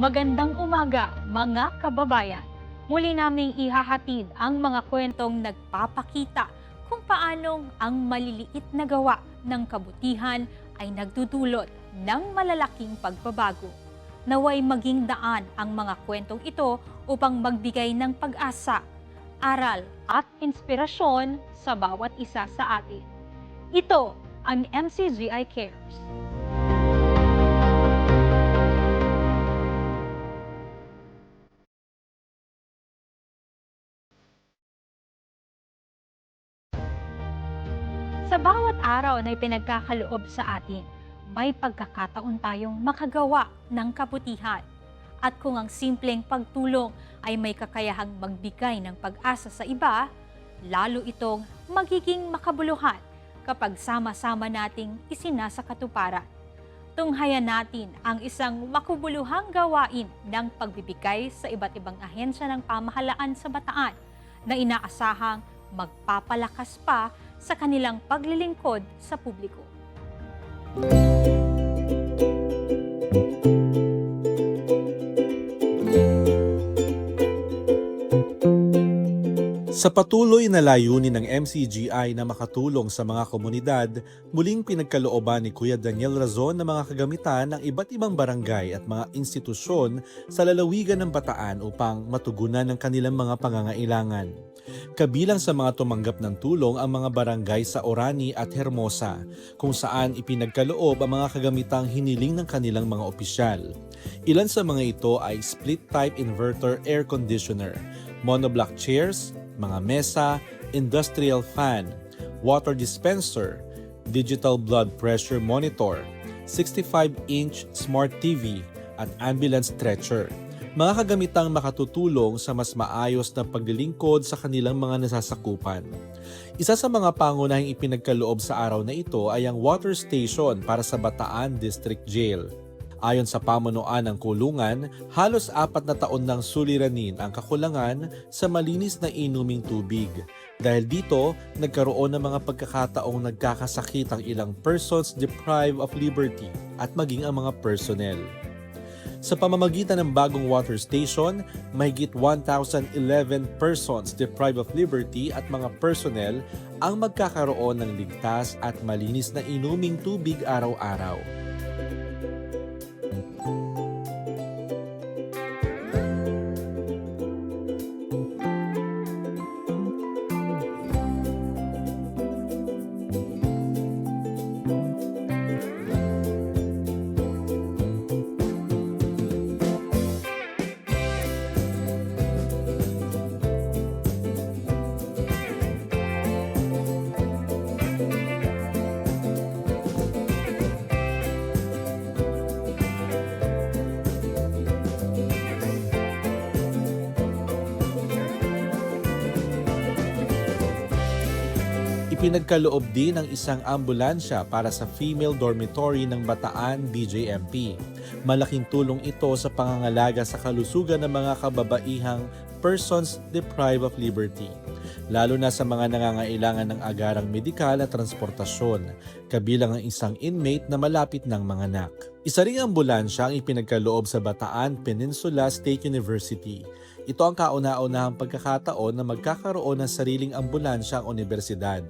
Magandang umaga, mga kababayan. Muli naming ihahatid ang mga kwentong nagpapakita kung paanong ang maliliit na gawa ng kabutihan ay nagdudulot ng malalaking pagbabago. Naway maging daan ang mga kwentong ito upang magbigay ng pag-asa, aral at inspirasyon sa bawat isa sa atin. Ito ang MCGI Cares. Sa bawat araw na ipinagkakaloob sa atin, may pagkakataon tayong makagawa ng kabutihan. At kung ang simpleng pagtulong ay may kakayahang magbigay ng pag-asa sa iba, lalo itong magiging makabuluhan kapag sama-sama nating isinasakatuparan. Tunghayan natin ang isang makabuluhang gawain ng pagbibigay sa iba't ibang ahensya ng pamahalaan sa Bataan na inaasahang magpapalakas pa sa kanilang paglilingkod sa publiko. Sa patuloy na layunin ng MCGI na makatulong sa mga komunidad, muling pinagkalooban ni Kuya Daniel Razon ng mga kagamitan ng iba't ibang barangay at mga institusyon sa lalawigan ng Bataan upang matugunan ng kanilang mga pangangailangan. Kabilang sa mga tumanggap ng tulong ang mga barangay sa Orani at Hermosa, kung saan ipinagkaloob ang mga kagamitang hiniling ng kanilang mga opisyal. Ilan sa mga ito ay split-type inverter air conditioner, monoblock chairs, mga mesa, industrial fan, water dispenser, digital blood pressure monitor, 65-inch smart TV, at ambulance stretcher. Mga kagamitang makatutulong sa mas maayos na paglilingkod sa kanilang mga nasasakupan. Isa sa mga pangunahing ipinagkaloob sa araw na ito ay ang water station para sa Bataan District Jail. Ayon sa pamunuan ng kulungan, halos 4 na taon nang suliranin ang kakulangan sa malinis na inuming tubig. Dahil dito, nagkaroon ng mga pagkakataong nagkakasakit ang ilang persons deprived of liberty at maging ang mga personnel. Sa pamamagitan ng bagong water station, mahigit 1,011 persons deprived of liberty at mga personnel ang magkakaroon ng ligtas at malinis na inuming tubig araw-araw. Ipinagkaloob din ang isang ambulansya para sa female dormitory ng Bataan BJMP. Malaking tulong ito sa pangangalaga sa kalusugan ng mga kababaihang persons deprived of liberty, lalo na sa mga nangangailangan ng agarang medikal at transportasyon, kabilang ang isang inmate na malapit ng manganak. Isa ring ambulansya ang ipinagkaloob sa Bataan Peninsula State University. Ito ang kauna-unahang pagkakataon na magkakaroon ng sariling ambulansya ang universidad.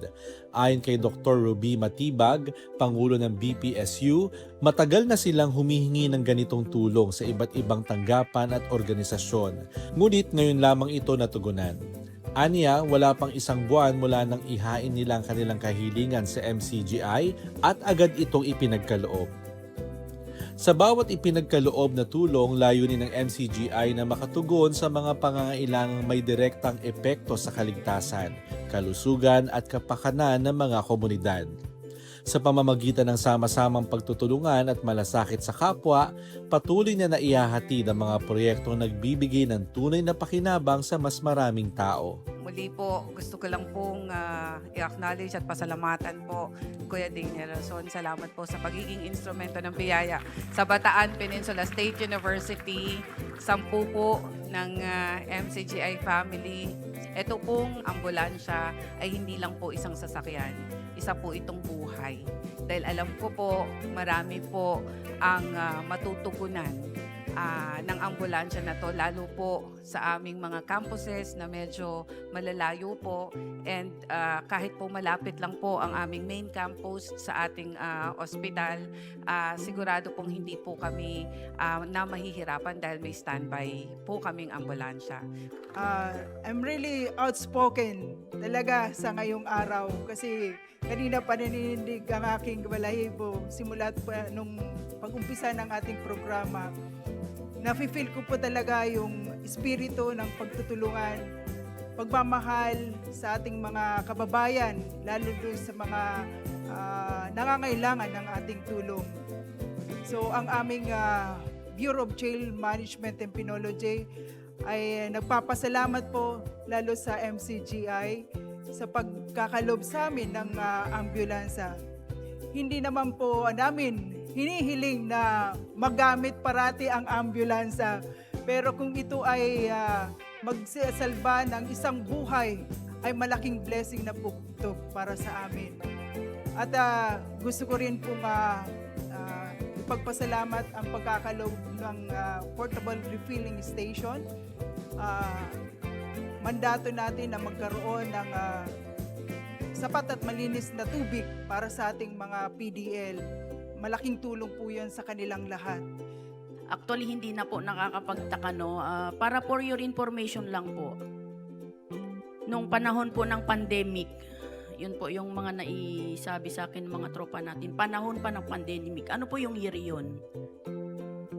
Ayon kay Dr. Ruby Matibag, Pangulo ng BPSU, matagal na silang humihingi ng ganitong tulong sa iba't ibang tanggapan at organisasyon. Ngunit ngayon lamang ito natugunan. Aniya, wala pang 1 buwan mula nang ihain nila ang kanilang kahilingan sa MCGI at agad itong ipinagkaloob. Sa bawat ipinagkaloob na tulong, layunin ng MCGI na makatugon sa mga pangangailangang may direktang epekto sa kaligtasan, kalusugan at kapakanan ng mga komunidad. Sa pamamagitan ng sama-samang pagtutulungan at malasakit sa kapwa, patuloy na naihahatid ang mga proyektong nagbibigay ng tunay na pakinabang sa mas maraming tao. Muli po, gusto ko lang pong i-acknowledge at pasalamatan po Kuya Daniel Razon. Salamat po sa pagiging instrumento ng biyaya sa Bataan Peninsula State University. 10 po ng MCGI family. Ito pong ambulansya ay hindi lang po isang sasakyan. Isa po itong buhay. Dahil alam ko po, marami po ang matutugunan ng ambulansya na to, lalo po sa aming mga campuses na medyo malalayo po, and kahit po malapit lang po ang aming main campus sa ating ospital, sigurado pong hindi po kami na mahihirapan dahil may standby po kaming ambulansya. I'm really outspoken talaga sa ngayong araw kasi kanina pa naninindig ang aking balahibo simula pa nung pag-umpisa ng ating programa. Nafe-feel ko po talaga yung espiritu ng pagtutulungan, pagmamahal sa ating mga kababayan, lalo doon sa mga nangangailangan ng ating tulong. So ang aming Bureau of Jail Management and Penology ay nagpapasalamat po lalo sa MCGI sa pagkakalob sa amin ng ambulansya. Hindi naman po namin hinihiling na magamit parati ang ambulansya, pero kung ito ay magsasalba ng isang buhay, ay malaking blessing na po ito para sa amin. At gusto ko rin pong ipagpasalamat ang pagkakalob ng portable refilling station. Mandato natin na magkaroon ng sapat at malinis na tubig para sa ating mga PDL. Malaking tulong po yan sa kanilang lahat. Actually, hindi na po nakakapagtaka, no? Para for your information lang po, nung panahon po ng pandemic, yun po yung mga naisabi sa akin mga tropa natin, panahon pa ng pandemic. Ano po yung year yun?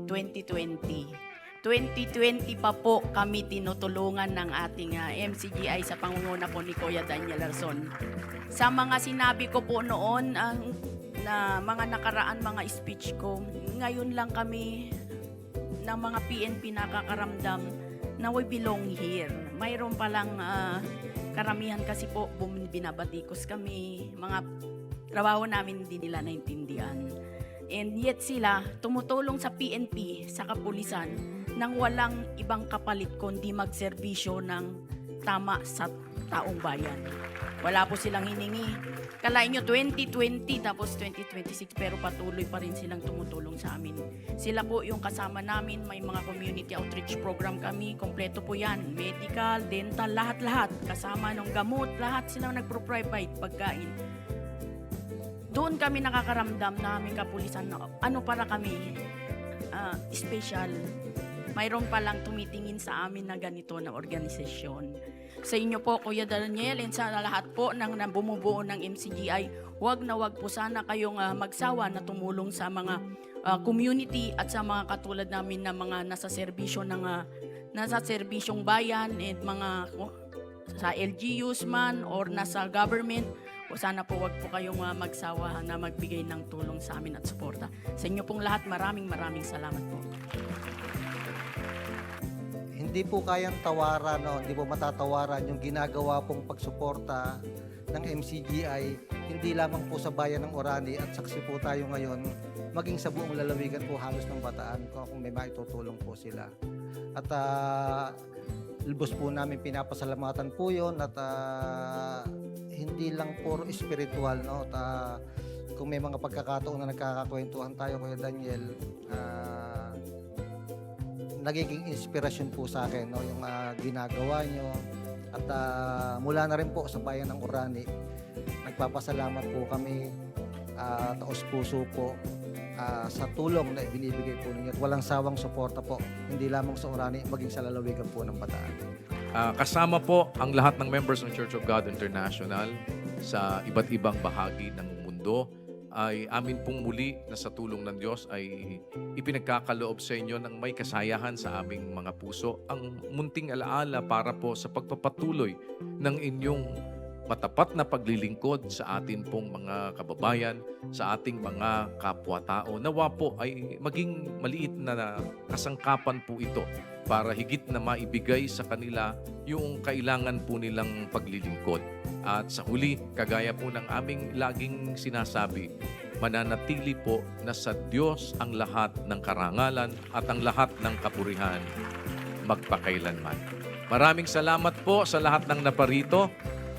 2020. 2020 pa po kami tinutulungan ng ating MCGI sa pangunguna po ni Kuya Daniel Larzon. Sa mga sinabi ko po noon, na mga nakaraan mga speech ko, ngayon lang kami ng mga PNP nakakaramdam na we belong here. Mayroon palang karamihan kasi po binabatikos kami, mga trabaho namin hindi nila naintindihan. And yet sila tumutulong sa PNP, sa kapulisan, nang walang ibang kapalit kundi magserbisyo ng tama sa taong bayan. Wala po silang hiningi. Kalain nyo 2020 tapos 2026 pero patuloy pa rin silang tumutulong sa amin. Sila po yung kasama namin, may mga community outreach program kami, kompleto po yan. Medical, dental, lahat-lahat. Kasama ng gamot, lahat silang nagpro-provide pagkain. Doon kami nakakaramdam na aming kapulisan na ano para kami, special. Mayroon palang tumitingin sa amin na ganito na organisasyon. Sa inyo po, Kuya Daniel, and sa lahat po ng bumubuo ng MCGI, wag na wag po sana kayong magsawa na tumulong sa mga community at sa mga katulad namin na mga nasa serbisyong bayan at mga sa LGUs man or nasa government. O sana po wag po kayong magsawa na magbigay ng tulong sa amin at suporta. Sa inyo pong lahat, maraming salamat po. Hindi po kayang tawaran, no? Hindi po matatawaran yung ginagawa pong pagsuporta ng MCGI, hindi lamang po sa bayan ng Orani at saksi po tayo ngayon, maging sa buong lalawigan po halos ng Bataan kung may maitutulong po sila. At lubos po namin pinapasalamatan po yun at hindi lang puro spiritual, no? At kung may mga pagkakataon na nagkakakwentuhan tayo, Kuya Daniel, nagiging inspirasyon po sa akin, no, yung ginagawa nyo. At mula na rin po sa bayan ng Orani, nagpapasalamat po kami, taos puso po sa tulong na ibinibigay po ninyo. At walang sawang suporta po, hindi lamang sa Orani, maging sa lalawigan po ng Bataan. Kasama po ang lahat ng members ng Church of God International sa iba't ibang bahagi ng mundo, ay amin pong muli na sa tulong ng Diyos ay ipinagkakaloob sa inyo ng may kasayahan sa aming mga puso ang munting alaala para po sa pagpapatuloy ng inyong matapat na paglilingkod sa atin pong mga kababayan, sa ating mga kapwa-tao. Nawa po ay maging maliit na kasangkapan po ito para higit na maibigay sa kanila yung kailangan po nilang paglilingkod. At sa huli, kagaya po ng aming laging sinasabi, mananatili po na sa Diyos ang lahat ng karangalan at ang lahat ng kapurihan magpakailanman. Maraming salamat po sa lahat ng naparito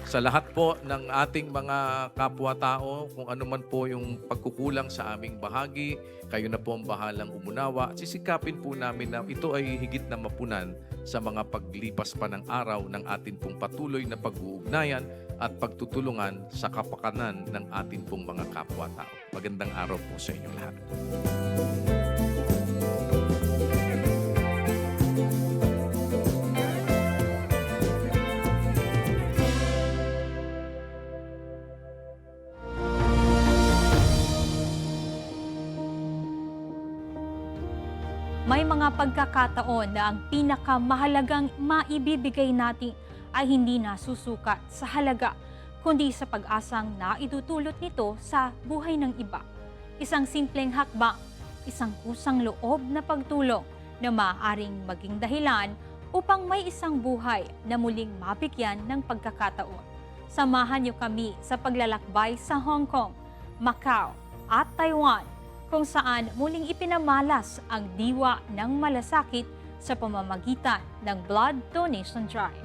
sa lahat po ng ating mga kapwa-tao, kung ano man po yung pagkukulang sa aming bahagi, kayo na po ang bahalang umunawa. At sisikapin po namin na ito ay higit na mapunan sa mga paglipas pa ng araw ng atin pong patuloy na pag-uugnayan at pagtutulungan sa kapakanan ng atin pong mga kapwa-tao. Magandang araw po sa inyong lahat. May mga pagkakataon na ang pinakamahalagang maibibigay natin ay hindi nasusukat sa halaga, kundi sa pag-asang naidudulot nito sa buhay ng iba. Isang simpleng hakbang, isang kusang loob na pagtulong na maaaring maging dahilan upang may isang buhay na muling mabigyan ng pagkakataon. Samahan niyo kami sa paglalakbay sa Hong Kong, Macau at Taiwan, kung saan muling ipinamalas ang diwa ng malasakit sa pamamagitan ng Blood Donation Drive.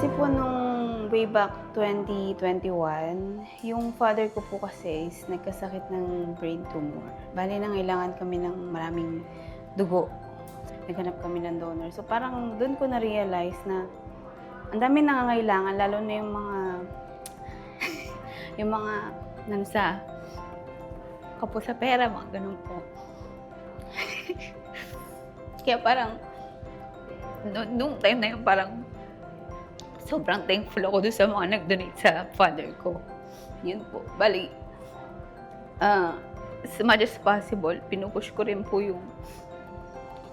Kasi po nung way back 2021, yung father ko po kasi is nagkasakit ng brain tumor. Bali nangailangan kami ng maraming dugo. Naghanap kami ng donor. So parang doon ko na-realize na ang dami nangangailangan, lalo na yung mga yung mga nansa kapo sa pera, mga ganun po. Kaya parang nung time na yun, parang sobrang thankful ako doon sa mga nag-donate sa father ko. Yun po. Bali, as much as possible, pinupush ko rin po yung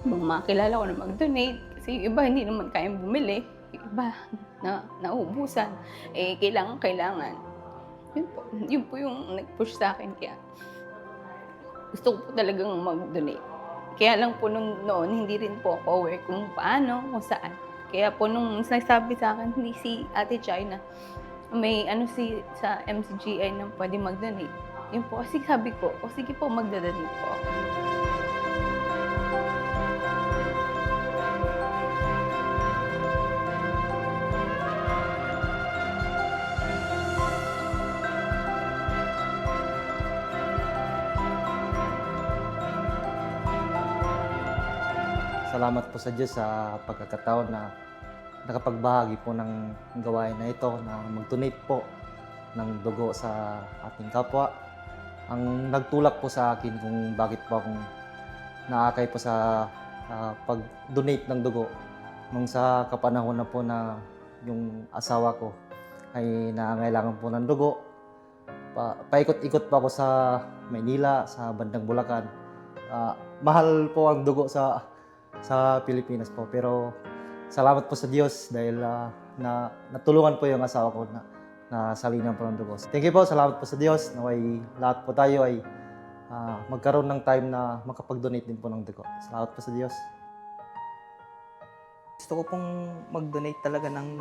mga kilala ko na mag-donate. Kasi yung iba hindi naman kayang bumili. Yung iba na naubusan. Eh, kailangan. Yun po yung nag-push sa akin. Kaya gusto ko po talagang mag-donate. Kaya lang po noon, hindi rin po ako aware kung paano, kung saan. Kaya po nung nagsabi sa akin ni si Ate China, may sa MCGI na pwede mag-donate. Yun po, kasi sabi ko, sige po, magda-donate po ako. Salamat po sa Diyos sa pagkakataon na nakapagbahagi po ng gawain na ito na mag-donate po ng dugo sa ating kapwa. Ang nagtulak po sa akin kung bakit po akong naakay po sa pag-donate ng dugo nung sa kapanahon na po na yung asawa ko ay nangangailangan po ng dugo. Paikot-ikot pa ako sa Maynila, sa bandang Bulacan. Mahal po ang dugo sa Pilipinas po. Pero salamat po sa Diyos dahil natulungan po yung asawa ko na salinan po ng dugo. Thank you po, salamat po sa Diyos. Naway lahat po tayo ay magkaroon ng time na makapag-donate din po ng dugo. Salamat po sa Diyos. Gusto ko pong mag-donate talaga ng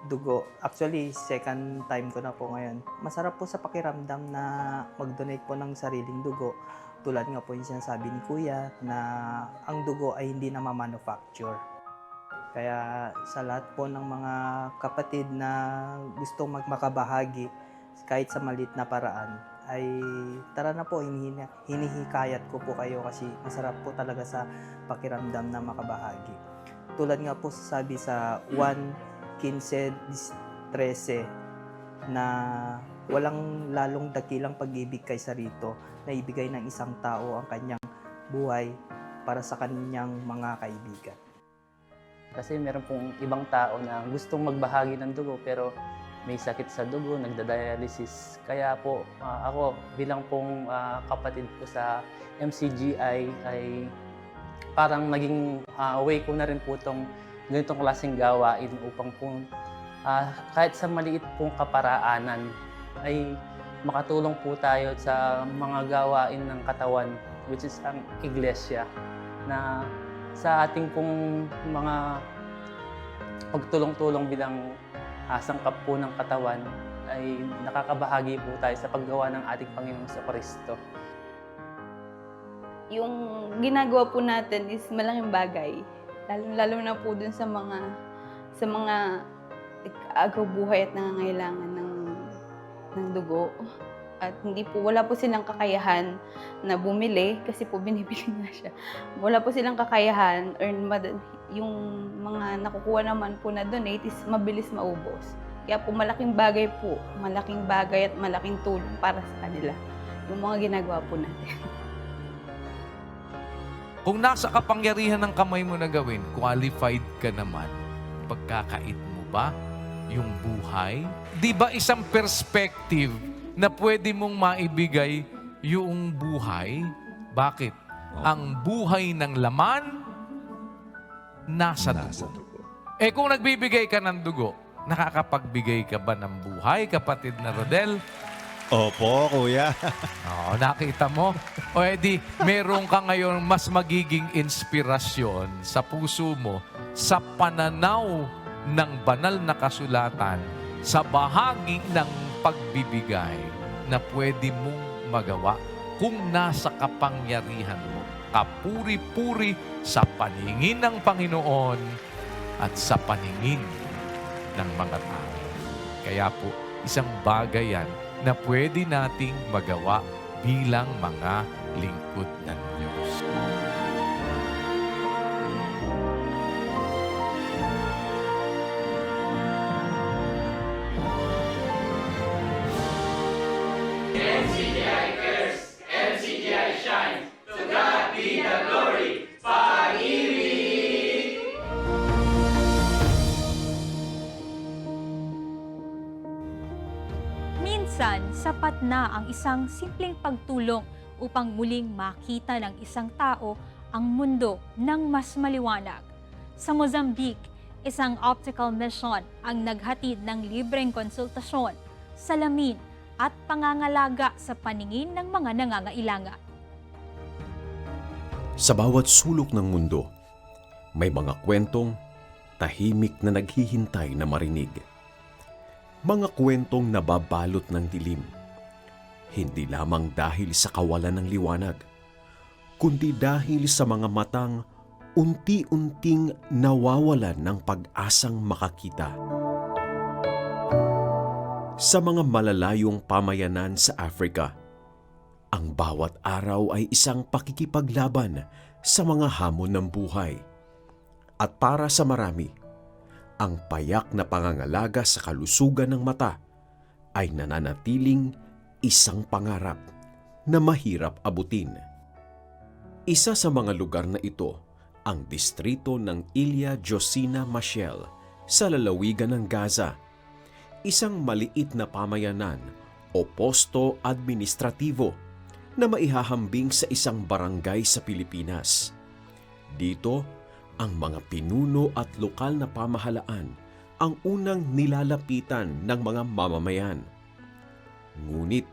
dugo. Actually, second time ko na po ngayon. Masarap po sa pakiramdam na mag-donate po ng sariling dugo. Tulad nga po yung sinasabi ni Kuya na ang dugo ay hindi na ma-manufacture. Kaya sa lahat po ng mga kapatid na gusto makabahagi kahit sa maliit na paraan, ay tara na po, hinihikayat ko po kayo kasi masarap po talaga sa pakiramdam na makabahagi. Tulad nga po sabi sa 1:15-13 na walang lalong dakilang pag-ibig kaysa rito na ibigay ng isang tao ang kanyang buhay para sa kanyang mga kaibigan. Kasi meron pong ibang tao na gustong magbahagi ng dugo pero may sakit sa dugo, nagda-dialysis. Kaya po ako bilang pong kapatid po sa MCGI ay parang naging way ko na rin po itong ganitong klaseng gawain upang po kahit sa maliit pong kaparaanan ay makatulong po tayo sa mga gawain ng katawan, which is ang iglesia, na sa ating pong mga pagtulong-tulong bilang sangkap po ng katawan ay nakakabahagi po tayo sa paggawa ng ating Panginoong Kristo. Yung ginagawa po natin is malaking bagay. Lalo na po dun sa mga agaw buhay at nangangailangan ng dugo. At wala po silang kakayahan na bumili kasi po binibili na siya. Wala po silang kakayahan or yung mga nakukuha naman po na donate is mabilis maubos. Kaya po malaking bagay at malaking tulong para sa kanila yung mga ginagawa po natin. Kung nasa kapangyarihan ng kamay mo na gawin, qualified ka naman. Pagkakait mo ba yung buhay? Di ba isang perspective na pwede mong maibigay yung buhay? Bakit? Ang buhay ng laman, nasa dugo. Kung nagbibigay ka ng dugo, nakakapagbigay ka ba ng buhay, kapatid na Rodel? Opo, kuya. Oo, nakita mo? O edi, meron ka ngayon mas magiging inspirasyon sa puso mo sa pananaw ng banal na kasulatan sa bahagi ng pagbibigay na pwede mong magawa kung nasa kapangyarihan mo. Kapuri-puri sa paningin ng Panginoon at sa paningin ng mga tao. Kaya po, isang bagay yan na pwede nating magawa bilang mga lingkod ng Diyos. Minsan, sapat na ang isang simpleng pagtulong upang muling makita ng isang tao ang mundo ng mas maliwanag. Sa Mozambique, isang optical mission ang naghatid ng libreng konsultasyon, salamin at pangangalaga sa paningin ng mga nangangailangan. Sa bawat sulok ng mundo, may mga kwentong tahimik na naghihintay na marinig. Mga kwentong nababalot ng dilim, hindi lamang dahil sa kawalan ng liwanag, kundi dahil sa mga matang unti-unting nawawalan ng pag-asang makakita. Sa mga malalayong pamayanan sa Africa, ang bawat araw ay isang pakikipaglaban sa mga hamon ng buhay. At para sa marami, ang payak na pangangalaga sa kalusugan ng mata ay nananatiling isang pangarap na mahirap abutin. Isa sa mga lugar na ito ang distrito ng Ilha Josina Machel sa lalawigan ng Gaza, isang maliit na pamayanan o posto administratibo na maihahambing sa isang barangay sa Pilipinas. Dito, ang mga pinuno at lokal na pamahalaan ang unang nilalapitan ng mga mamamayan. Ngunit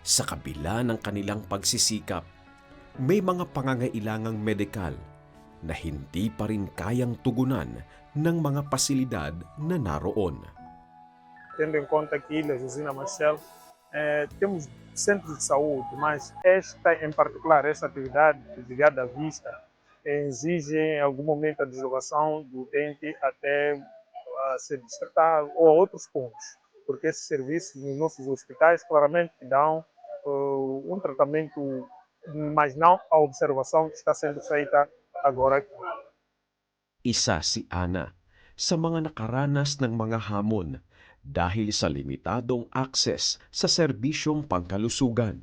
sa kabila ng kanilang pagsisikap, may mga pangangailangang medikal na hindi pa rin kayang tugunan ng mga pasilidad na naroon. Tendo em conta que Ilha Josina Machel temos centros de saúde, mas esta em particular, esta atividade ligada à vista, exige em algum momento a deslocação do utente até ser distratado ou a outros pontos, porque esses serviços nos nossos hospitais claramente dão um tratamento, mas não a observação que está sendo feita agora. Isa si Ana sa mga nakaranas ng mga hamon dahil sa limitadong akses sa serbisyong pangkalusugan.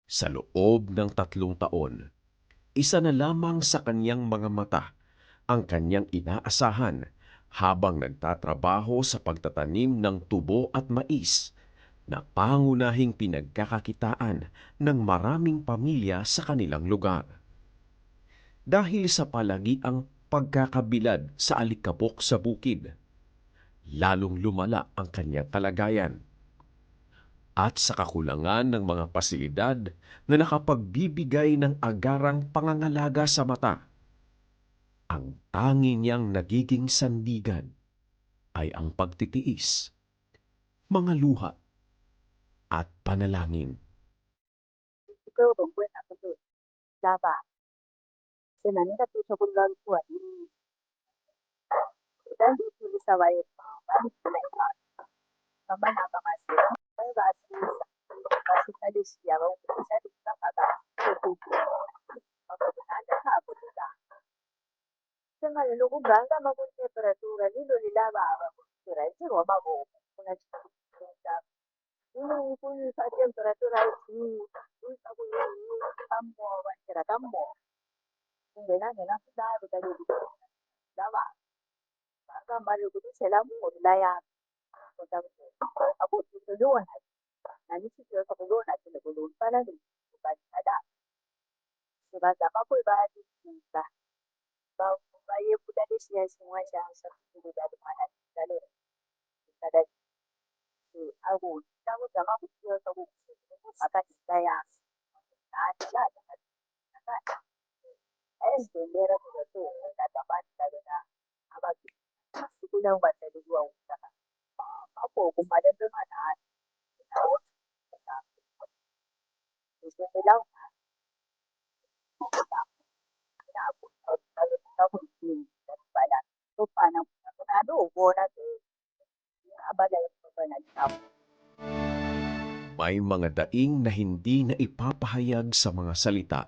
Sa loob ng 3 taon, isa na lamang sa kanyang mga mata ang kanyang inaasahan habang nagtatrabaho sa pagtatanim ng tubo at mais na pangunahing pinagkakakitaan ng maraming pamilya sa kanilang lugar. Dahil sa palagiang pagkakabilad sa alikabok sa bukid, lalong lumala ang kanyang kalagayan. At sa kakulangan ng mga pasilidad na nakapagbibigay ng agarang pangangalaga sa mata, ang tangi niyang nagiging sandigan ay ang pagtitiis, mga luha, at panalangin. May mga daing na hindi na ipapahayag sa mga salita,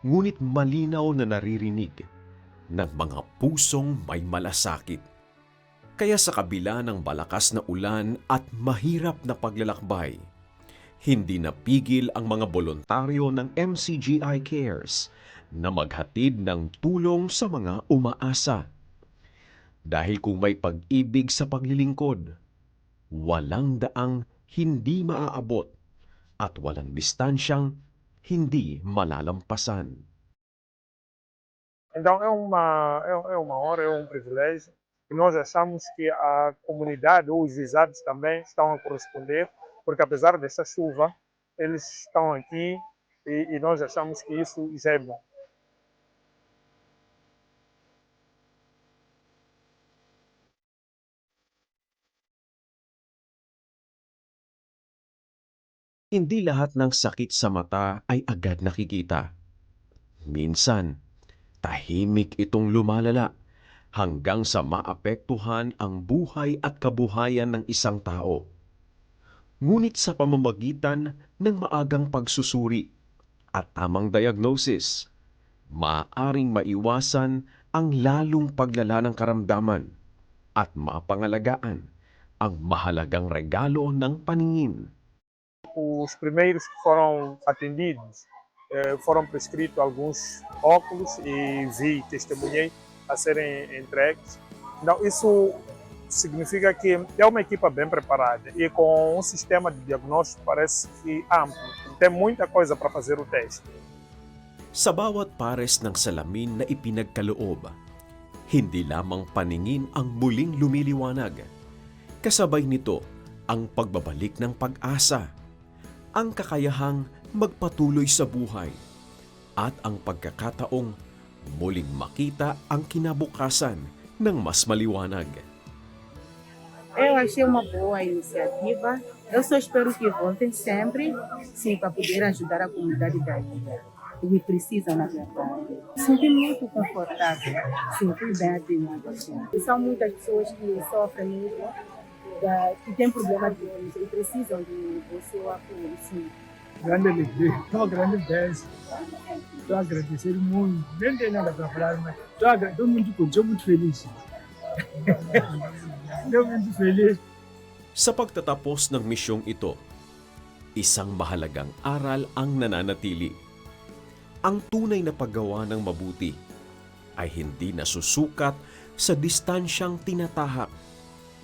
ngunit malinaw na naririnig ng mga pusong may malasakit. Kaya sa kabila ng malakas na ulan at mahirap na paglalakbay, hindi napigil ang mga voluntaryo ng MCGI Cares na maghatid ng tulong sa mga umaasa. Dahil kung may pag-ibig sa paglilingkod, walang daang hindi maaabot at walang distansyang hindi malalampasan. Então é uma honra, é um privilégio. E nós achamos que a comunidade ou os visados também estão a corresponder, porque apesar dessa chuva, eles estão aqui e nós achamos que isso é bom. Hindi lahat ng sakit sa mata ay agad nakikita. Minsan, tahimik itong lumalala hanggang sa maapektuhan ang buhay at kabuhayan ng isang tao. Ngunit sa pamamagitan ng maagang pagsusuri at tamang diagnosis, maaaring maiwasan ang lalong paglala ng karamdaman at mapangalagaan ang mahalagang regalo ng paningin. Os primeiros que foram atendidos foram prescritos alguns óculos e testemunhei a serem entregues. Então, isso significa que é uma equipa bem preparada e com um sistema de diagnóstico parece que amplo. Tem muita coisa para fazer o teste. Sa bawat pares ng salamin na ipinagkaloob, hindi lamang paningin ang muling lumiliwanag. Kasabay nito ang pagbabalik ng pag-asa, ang kakayahang magpatuloy sa buhay, at ang pagkakataong muling makita ang kinabukasan ng mas maliwanag. Eu achei uma boa iniciativa. Eu só espero que voltem sempre, sim, para poder ajudar a comunidade daqui. Eles precisam, na verdade. Sinto muito confortável, sinto bem atendido. E são muitas pessoas que sofrem muito, que têm problema de olhos e precisam do seu apoio, sim. Grande alegria, uma grande bênção. Estou a agradecer muito. Nem tem nada para falar, mas estou muito feliz. Estou muito feliz. Sa pagtatapos ng misyong ito, isang mahalagang aral ang nananatili. Ang tunay na paggawa ng mabuti ay hindi nasusukat sa distansyang tinatahak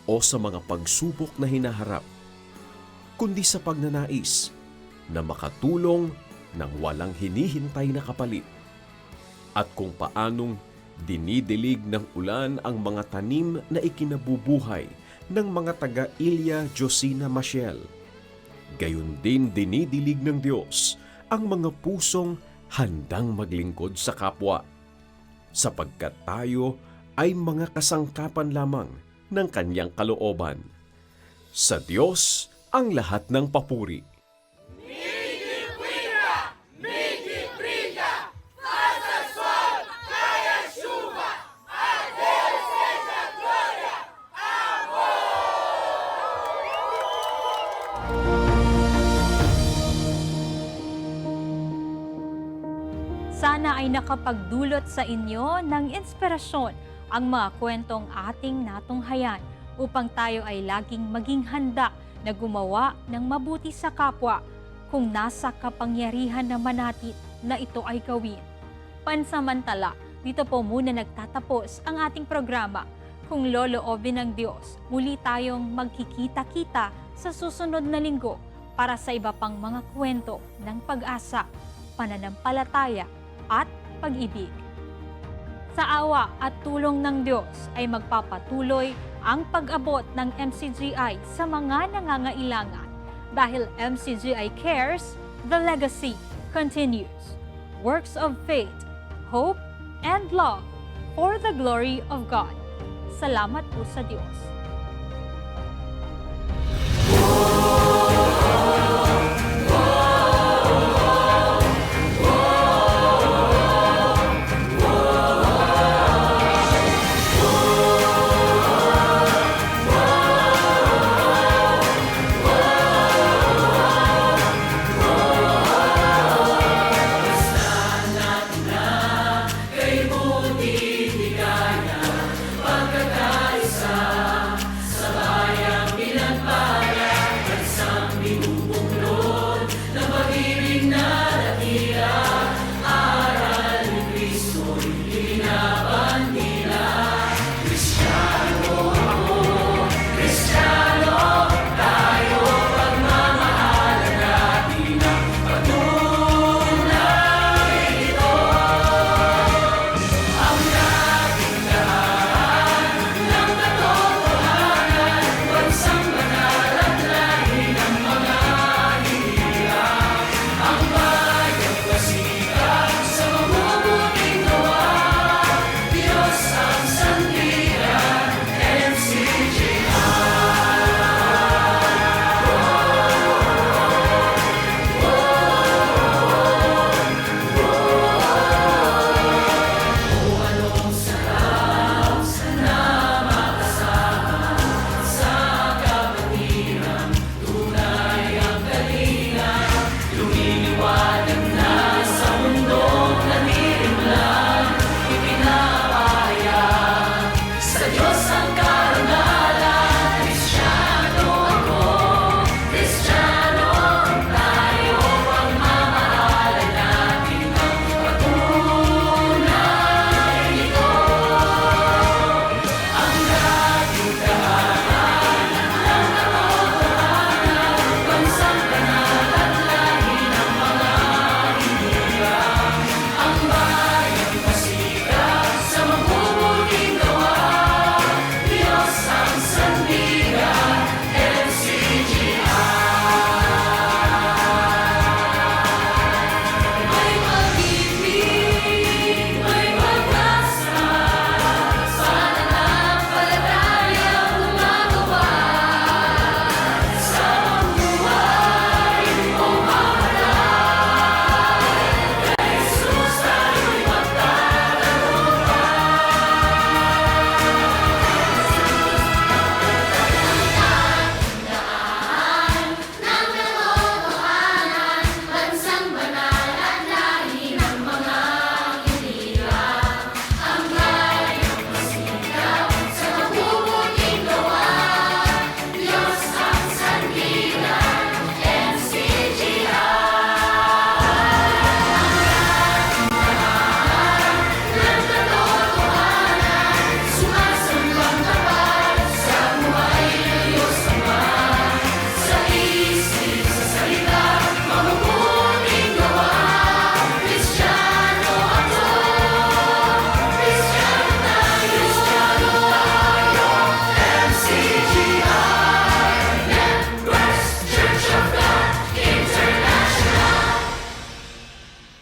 o sa mga pagsubok na hinaharap, kundi sa pagnanais na makatulong ng walang hinihintay na kapalit. At kung paanong dinidilig ng ulan ang mga tanim na ikinabubuhay ng mga taga-Ilya Josina Maciel, gayon din dinidilig ng Diyos ang mga pusong handang maglingkod sa kapwa, sapagkat tayo ay mga kasangkapan lamang ng kanyang kalooban. Sa Diyos ang lahat ng papuri. Sana ay nakapagdulot sa inyo ng inspirasyon ang mga kwentong ating natunghayan upang tayo ay laging maging handa na gumawa ng mabuti sa kapwa kung nasa kapangyarihan naman natin na ito ay gawin. Pansamantala, dito po muna nagtatapos ang ating programa. Kung loloobin ng Diyos, muli tayong magkikita-kita sa susunod na linggo para sa iba pang mga kwento ng pag-asa, pananampalataya at pag-ibig. Sa awa at tulong ng Diyos ay magpapatuloy ang pag-abot ng MCGI sa mga nangangailangan. Dahil MCGI cares, the legacy continues. Works of faith, hope, and love for the glory of God. Salamat po sa Diyos.